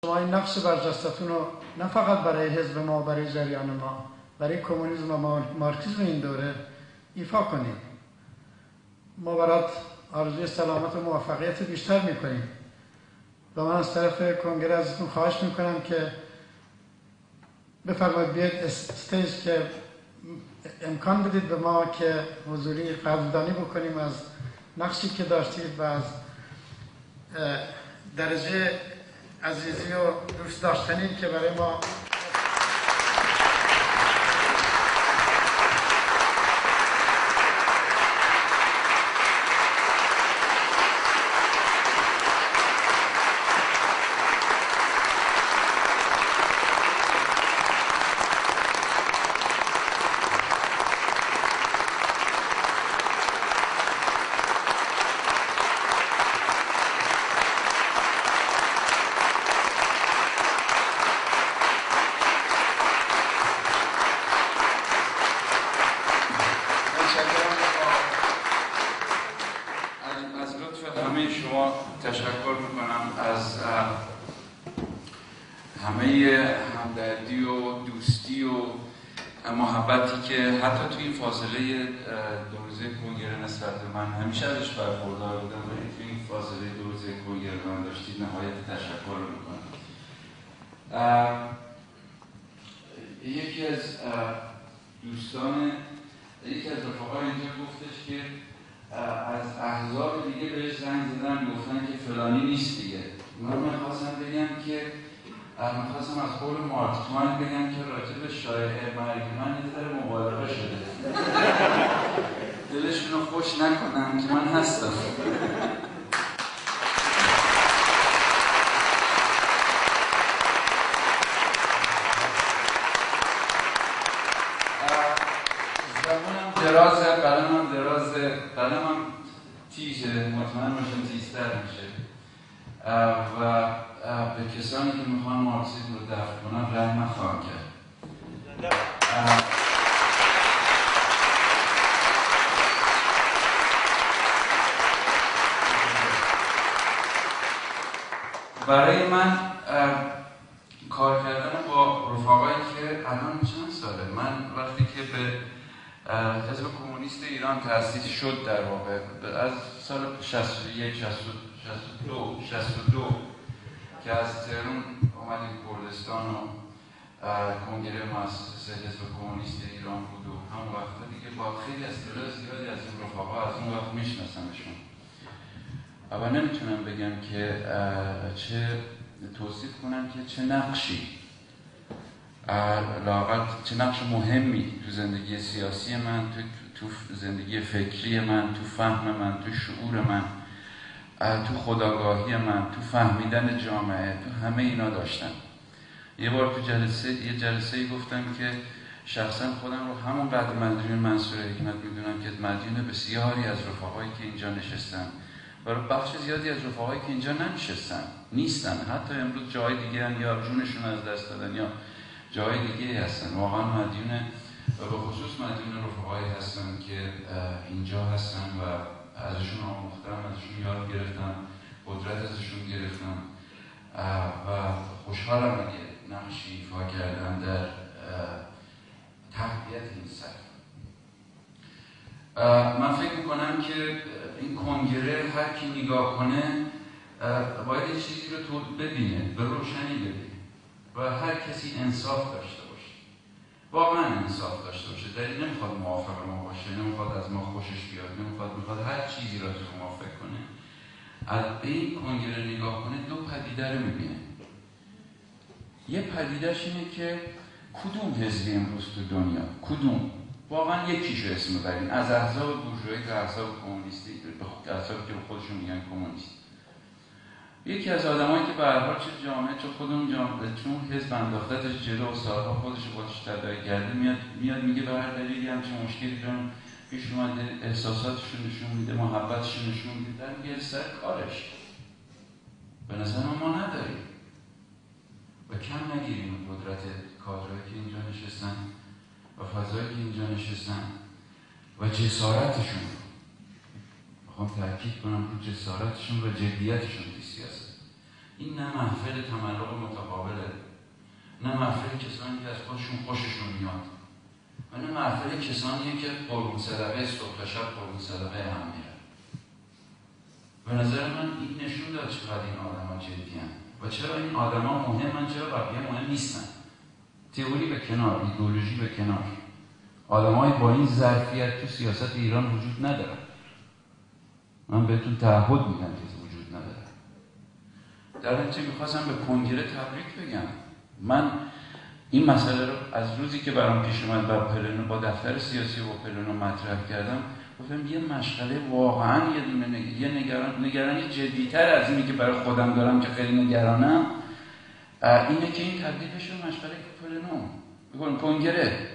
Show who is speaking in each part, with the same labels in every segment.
Speaker 1: شما این نقش برجستتون رو نه فقط برای حزب ما، برای جریان ما، برای کمونیسم و مارکسیسم این دوره ایفا کنید. ما برات آرزوی سلامت و موفقیت بیشتر میکنیم و من از طرف کنگره ازتون خواهش میکنم که بفرمایید بیاید استیج که امکان بدید به ما که حضوری قدردانی بکنیم از نقشی که داشتید و از درجه عزیزی و دوست داشتنی که برای ما
Speaker 2: تشکر میکنم از همه همدردی و دوستی و محبتی که حتی توی این فاصله دو روزه کنگره نسبت به من همیشه ازش برخوردار بودم، ولی توی این فاصله دو روزه کنگره من داشتید نهایت تشکر میکنم. یکی از دوستان، یکی از رفقا اینجا گفتش که از احزاب دیگه بهش زنگ زدن گفتن که فلانی نیست دیگه. من میخواستم بگم که میخواستم از قول مارک توین بگم که راجع به شایعه مرگ من یه ذره مبالغه شده. دلشون رو خوش نکنم که من هستم. زبونم درازه، قلمم درازه، قلمم تیزه، مطمئن باشم تیزتر میشه و به کسانی که میخوان مارکسیسم رو دفع کنن رحم نخواهم کرد. برای من کار کردن با رفقایی که الان چند ساله، من وقتی که به حزب کمونیست ایران تأسیس شد در واقع از سال 61 62 که از تهران اومدیم کردستان و کنگره مؤسسه حزب کمونیست ایران بود و همون وقتا دیگه با خیلی اصطلاح زیادی از این رفقا از اون وقت میشناسمشون و نمیتونم بگم که چه توصیف کنم که چه نقشی لااقل چه نقش مهمی تو زندگی سیاسی من، تو زندگی فکری من، تو فهم من، تو شعور من، تو خودآگاهی من، تو فهمیدن جامعه، تو همه اینا داشتم. یه بار تو یه جلسه گفتم که شخصا خودم رو همونقدر مدیون منصور حکمت میدونم که مدیون بسیاری از رفقایی که اینجا نشستن و بخش زیادی از رفقایی که اینجا نیستن، حتی امروز جای دیگه هن یا جونشون از دست دادن یا جای دیگه هستن. واقعا مدیون و به خصوص مدیون رفقایی هستن که اینجا هستن و ازشون آموختم، ازشون یاد گرفتم، قدرت ازشون گرفتم و خوشحالم اگه نقشی ایفا کردم در تقویت این سطح. من فکر میکنم که این کنگره هر کی نگاه کنه باید یه چیزی رو تو ببینه، به روشنی ببینه و هر کسی انصاف داشته باشه، واقعا انصاف داشته باشه. در این نمیخواد موافق ما باشه، نمیخواد از ما خوشش بیاد، میخواد هر چیزی را تو ما فکر کنه. از این کنگره نگاه کنه دو پدیده رو میبینه. یه پدیدهش اینه که کدوم حزبی امروز تو دنیا، کدوم واقعا یکیشو اسم ببرین، از احزاب بورژوایی تا احزاب کمونیستی، احزابی که به خودشون میگن کمونیست، یکی از آدمایی که به هر حال چه جامعه چه خودمون جامعه چون حزب انداختتش جلو و سالها خودش تداعی کرده میاد میگه به هر دلیلی همچین مشکلی چون پیش اومده احساساتشون نشون میده، محبتشون نشون میده، در میگه سر کارش. به نظر ما نداریم و کم نگیریم قدرت کادرهایی که اینجا نشستن و فضایی که اینجا نشستن و جسارتشون. میخوام تأکید کنم رو جسارتشون و جدیتشون توی سیاست. این نه محفل تملق خوششون میاد. من محفل کسانیه که قربون صدقه صبح تا شب قربون صدقه هم میرن. به نظر من این نشون داد چقدر این آدم ها جدی هن. و چرا این آدم ها مهمن، چرا بقیه مهم نیستن. تئوری به کنار، ایدئولوژی به کنار، آدم های با این ظرفیت تو سیاست ایران وجود ندارن. من بهتون تعهد میدم که وجود نداره. در نتیجه میخواستم به کنگره تبریک بگم. من این مسئله رو از روزی که برام پیش اومد با دفتر سیاسی و پلنو مطرح کردم، گفتم یه مشغله واقعا یه نگرانی جدی‌تر از اینی که برای خودم دارم که خیلی نگرانم، اینه که این تبدیل بشه به مشغله پلنو، بگم کنگره.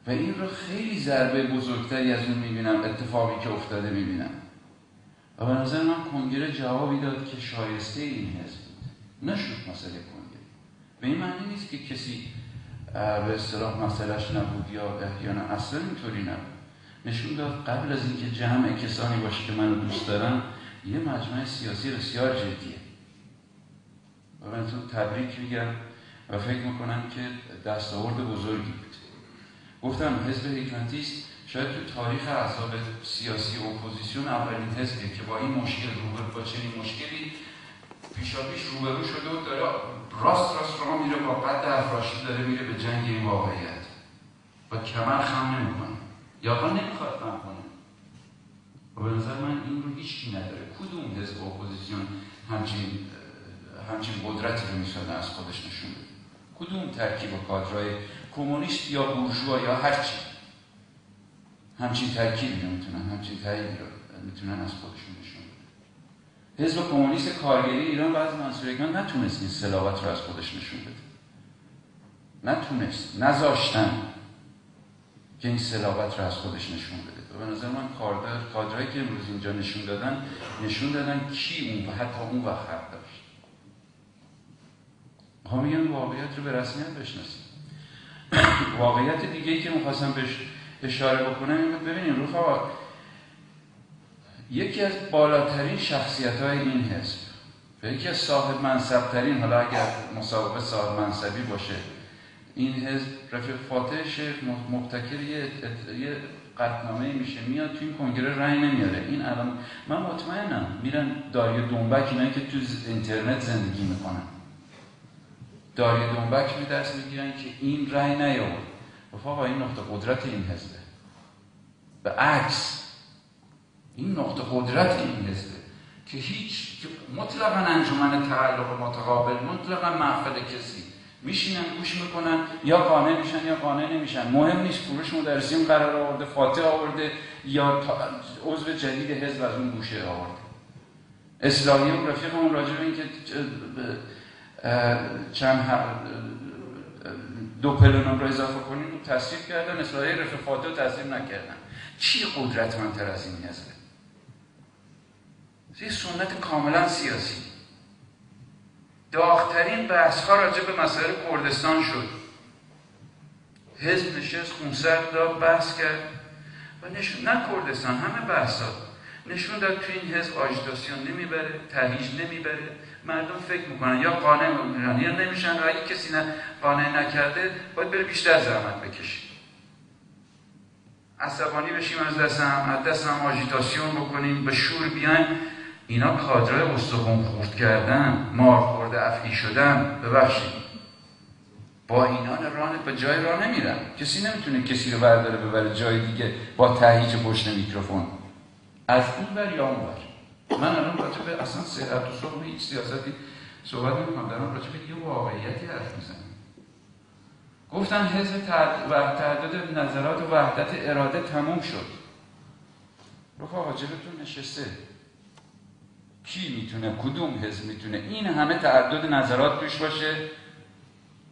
Speaker 2: و این رو خیلی ضربه بزرگتری از اون میبینم، اتفاقی که افتاده میبینم. و به نظر من کنگره جوابی داد که شایسته این حزب بود. نشد مسئله کنگره. به این معنی نیست که کسی به اصطلاح مسئلهش نبود یا نه، اصلا اینطوری نبود. نشون داد قبل از اینکه جمع کسانی باشه که منو دوست دارن، یه مجمع سیاسی بسیار جدیه. و من تبریک میگم و فکر میکنم که دستاورد بزرگی بود. گفتم حزب حکمتیست شاید تو تاریخ احزاب سیاسی و اپوزیسیون اولین حزبیه که با این مشکل با چنین مشکلی پیشاپیش روبرو شده و داره راست راه میره، با قد افراشی داره میره به جنگ این واقعیت و کمر خم نمیکنه یا نمیخواد خم کنه. و به نظر من این رو هیچکی نداره. کدوم حزب اپوزیسیون همچین قدرتی رو میتونه از خودش نشون بده؟ کدوم ترکیب کادرهای کمونیست یا بورژوا یا هرچی همچین ترکیبی رو میتونن، همچین ترکیبی رو میتونن از خودشون نشون بده؟ حزب کمونیست کارگری ایران بعد منصوریان نتونست این صلابت رو از خودش نشون بده. نتونست، نذاشتن که این صلابت رو از خودش نشون بده. و به نظر من کادرهایی که امروز اینجا نشون دادن کی اون و حتی اون وقت حق داشت. ها میگن واقعیت رو به رسمیت بشناسیم. واقعیت دیگه‌ای که می‌خواستم بهش اشاره بکنم این بود. ببینیم رفقا، یکی از بالاترین شخصیت‌های این حزب و یکی از صاحب منصب‌ترین، حالا اگر مسابقه صاحب منصبی باشه، این حزب رفیق فاتح شیخ مبتکر یه قطعنامه میشه، میاد تو این کنگره رأی نمیاره. این الان من مطمئنم میرن داری دنبک، اینایی که تو اینترنت زندگی میکنن، داری دنبک می دست میگیرن که این رأی نیاورد. رفقا این نقطه قدرت این حزبه. به عکس این نقطه قدرت این حزبه که هیچ مطلقاً انجمن تعلق متقابل، مطلقاً محفل کسی میشینن گوش میکنن، یا قانع میشن یا قانع نمیشن. مهم نیست کوروش مدرسیون قرار آورده، فاتح آورده یا عضو جدید حزب از اون گوشه آورده. اصلاحی و رفیقمون راجع به این که دو پلنوم رو اضافه کنیم رو تصویب کردن، اصلاحی رفیق فاتح رو تصویب نکردن. چی قدرتمندتر از این حزبه؟ یه سنت کاملا سیاسی. داغ‌ترین بحث‌ها راجع به مسائل کردستان شد. حزب نشست خونسرد داد بحث کرد و نشون نه کردستان، همه بحث‌ها نشون داد تو این حزب آژیتاسیون نمیبره، تهییج نمیبره. مردم فکر میکنن یا قانع میشن یا نمیشن و اگه کسی قانع نکرده باید بره بیشتر زحمت بکشه. عصبانی بشیم از دستم آژیتاسیون بکنیم، به شور بیایم. اینا کادرهای استخوان خورد کردن، مار خورده افعی شدن. ببخشید با اینا به جای راه نمیرن. کسی نمیتونه کسی رو برداره ببره جای دیگه با تهییج پشت میکروفون از این ور یا اون ور. من الان راجع به اصلا صحت و صلح هیچ سیاستی صحبت نمی‌کنم، دارم راجع به یه واقعیتی حرف میزنم. گفتن حزب تعدد نظرات و وحدت اراده تموم شد. رفقا جلوتون نشسته، کی میتونه، کدوم حزب میتونه این همه تعدد نظرات توش باشه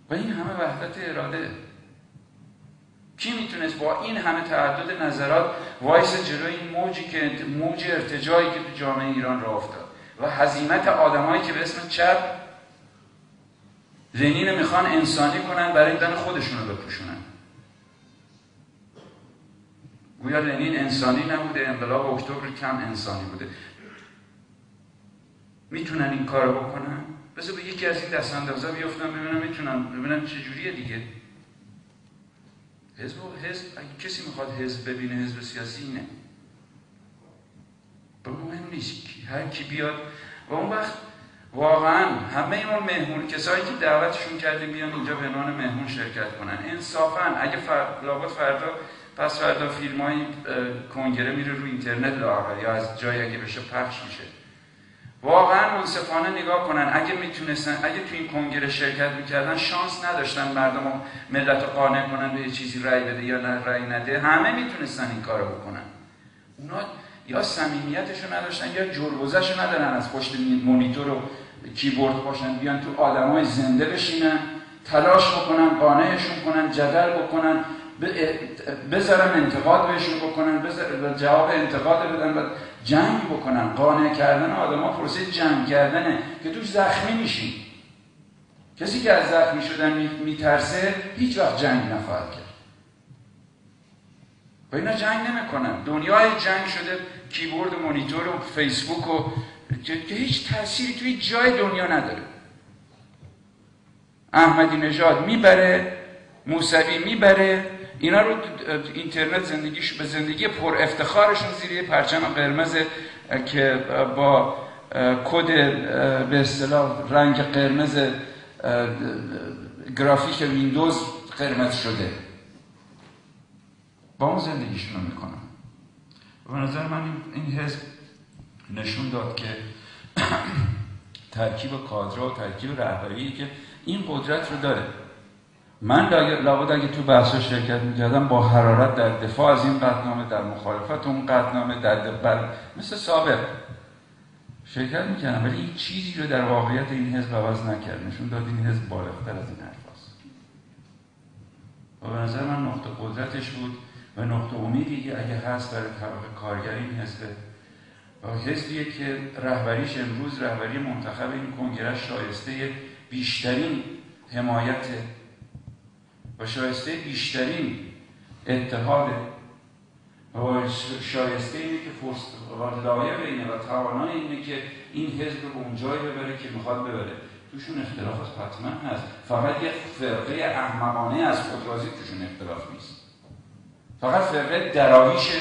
Speaker 2: و این همه وحدت اراده؟ کی میتونست با این همه تعدد نظرات وایس جلوی این موج ارتجاعی که تو جامعه ایران راه افتاد و هزیمت آدمایی که به اسم چپ لنین میخوان انسانی کنن برای دن خودشون رو بپوشونن؟ گویا لنین انسانی نبوده، انقلاب اکتبر کم انسانی بوده. میتونن این کارو بکنن؟ بذار به یکی از این دستاندازا بیفتن ببینم میتونن، ببینم چه جوریه دیگه. حزب اگه کسی میخواد حزب ببینه، حزب سیاسی اینه. به مهم نیست هر کی بیاد و اون وقت واقعا همه ما مهمون کسایی که دعوتشون کردیم بیان اینجا به عنوان مهمون شرکت کنن، انصافا اگه لابد فردا پس فردا فیلمای کنگره میره رو اینترنت لااقل یا از جایی اگه بشه پخش میشه، واقعا منصفانه نگاه کنن. اگه میتونستن، اگه تو این کنگره شرکت میکردن، شانس نداشتن مردم ملت رو قانع کنن به یه چیزی رأی بده یا نه رأی نده، همه میتونستن این کارو بکنن. اونا یا صمیمیتشو نداشتن یا جربوزهشو ندارن از پشت مانیتور و کیبورد باشن بیان تو آدمای زنده بشینن، تلاش بکنن، قانعشون کنن، جدل بکنن، بذارن انتقاد بهشون بکنن، جواب انتقاد بدن و جنگ بکنن. قانع کردن آدما پروسه جنگ کردنه که توش زخمی میشین. کسی که از زخمی شدن میترسه هیچ وقت جنگ نخواهد کرد. و اینا جنگ نمیکنن. دنیای جنگ شده کیبورد و مانیتور و فیسبوک و که هیچ تأثیری توی جای دنیا نداره. احمدی نژاد میبره، موسوی میبره، اینا رو اینترنت زندگیش به زندگی پر افتخارشون زیر پرچم قرمز که با کد به اصطلاح رنگ قرمز گرافیک ویندوز قرمز شده، با اون زندگیشون رو میکنن. به نظر من این حزب نشون داد که ترکیب کادر و ترکیب رهبری که این قدرت رو داره. من لابد اگه تو بحثا شرکت میکردم با حرارت در دفاع از این قطعنامه، در مخالفت اون قطعنامه، مثل سابق شرکت میکردم، ولی این چیزی رو در واقعیت این حزب عوض نکرد. نشون داد این حزب بالغ‌تر از این حرف هست و به نظر من نقطه قدرتش بود و نقطه امیدی که اگه هست برای طبقه کارگر این حزبه و حزبیه که رهبریش امروز رهبری منتخب این کنگره شایسته بیشترین حمایت و شایسته بیشترین اتحاد و شایسته اینه که لایق اینه و توانای اینه که این حزب رو به اون جایی ببره که میخواد ببره. توشون اختلاف حتما هست، فقط یک فرقه احمقانه از خودرازی توشون اختلاف نیست، فقط فرقه دراویش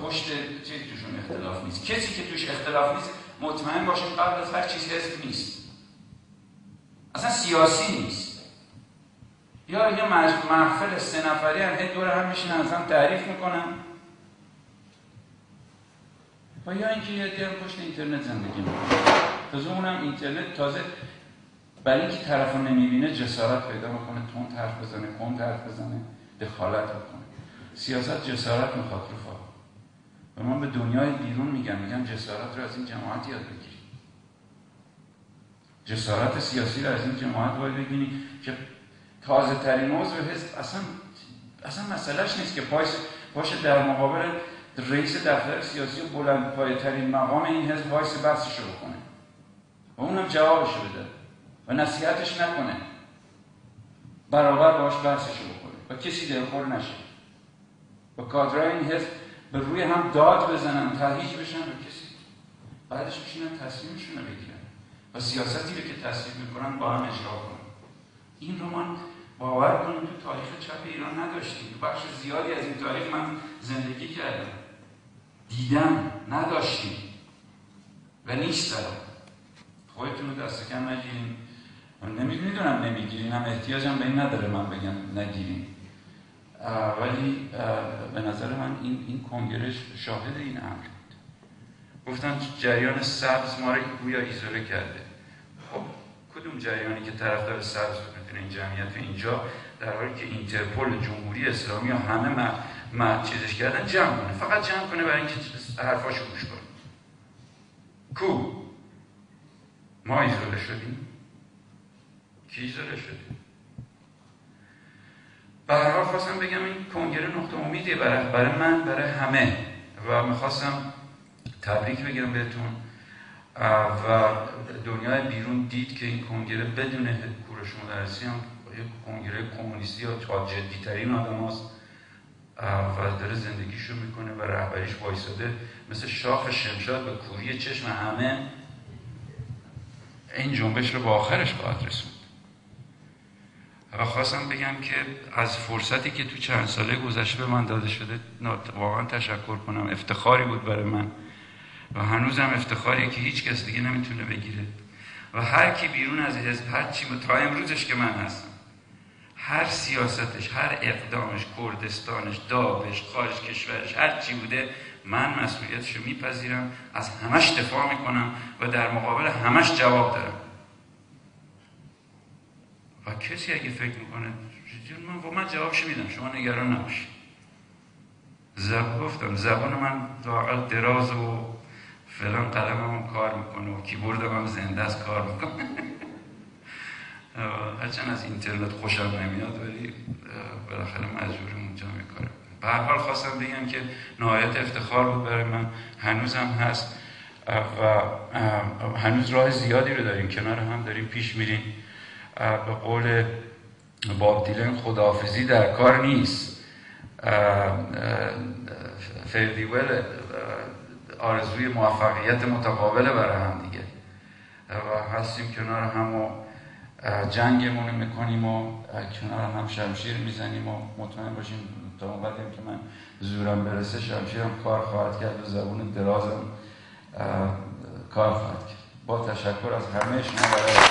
Speaker 2: پشت چیز توشون اختلاف نیست. کسی که توش اختلاف نیست مطمئن باشیم قبل از هر چیزی حزب نیست، اصلا سیاسی نیست. یا یه محفل 3 نفری هم دور هم میشینن اصلا تعریف میکنن و یا اینکه یه دیگه پشت اینترنت زندگی میکنن. تازه اونم اینترنت تازه برای اینکه طرفو نمیبینه جسارت پیدا میکنه، تند حرف بزنه، کند حرف بزنه، دخالت بکنه. سیاست جسارت میخواد رفاق. و من به دنیای بیرون میگم جسارت رو از این جماعت یاد بگیرید. جسارت سیاسی رو از این جماعت باید بگیرید که تازه ترین عضو حزب اصلا مسئلهش نیست که پاش در مقابل رئیس دفتر سیاسی و بلند پایه ترین مقام این حزب وایس بحثش رو بکنه و اونم جوابش رو بده و نصیحتش نکنه، برابر باش بحثش رو بکنه و کسی دلخور نشه و کادرای این حزب به روی هم داد بزنن، تهییج بشن و کسی بعدش بشینن تصمیمشون رو بگیرن و سیاستی رو که تصمیم میکنن با هم اجرا کنن. این رو من باور کنیم تو تاریخ چپ ایران نداشتیم. تو بخش زیادی از این تاریخ من زندگی کردم، دیدم، نداشتیم و نیست. دارم خودتون رو دست کم نگیرین. میدونم نمیگیرین، هم احتیاجم به این نداره من بگم نگیرین، ولی به نظر من این کنگره شاهد این امر بود. گفتن جریان سبز ما رو گویا ایزوله کرده. خب کدوم جریانی که طرفدار سبز میتونه این جمعیت اینجا، در حالی که اینترپل، جمهوری اسلامی ها همه چیزش کردن، جمع کنه، فقط جمع کنه برای اینکه حرفاشو گوش کنه. کو ما ایزوله شدیم؟ کی ایزوله شدیم؟ به هر حال خواستم بگم این کنگره نقطه امیدیه برای من، برای همه و میخواستم تبریک بگم بهتون و دنیای بیرون دید که این کنگره بدون کوروش مدرسی هم یک کنگره کمونیستی یا جدی ترین آدم هست و داره زندگیشو میکنه و رهبریش وایساده مثل شاخ شمشاد به کوری چشم همه. این جنبش رو با آخرش باید رسوند و خواستم بگم که از فرصتی که تو چند ساله گذشته به من داده شده واقعا تشکر کنم. افتخاری بود برای من و هنوزم افتخاریه که هیچ کس دیگه نمیتونه بگیره و هر کی بیرون از حزب، هر چی تا امروزش که من هستم، هر سیاستش، هر اقدامش، کردستانش، داعش، خارج کشورش، هر چی بوده، من مسئولیتشو میپذیرم، از همش دفاع میکنم و در مقابل همش جواب دارم. و کسی اگه فکر میکنه من جوابش میدم، شما نگران نباشید. گفتم زبان من واقعا دراز و فلان قلمم کار میکنه و کیبوردم هم زنده است کار میکنه. هرچند از اینترنت خوشم نمیاد ولی بالاخره مجبورم اونجا میکنم. به هر حال خواستم بگم که نهایت افتخار بود برای من، هنوزم هست و هنوز راه زیادی رو داریم، کنار هم داریم پیش میریم. به قول باب دیلن خداحافظی در کار نیست، فردیول آرزوی موفقیت متقابله برای هم دیگه و هستیم کنار هم و جنگمون میکنیم و کنار هم شمشیر میزنیم و مطمئن باشیم تا اون قدیم که من زورم برسه شمشیرم کار خواهد کرد و زبون درازم کار خواهد کرد. با تشکر از همه شما برای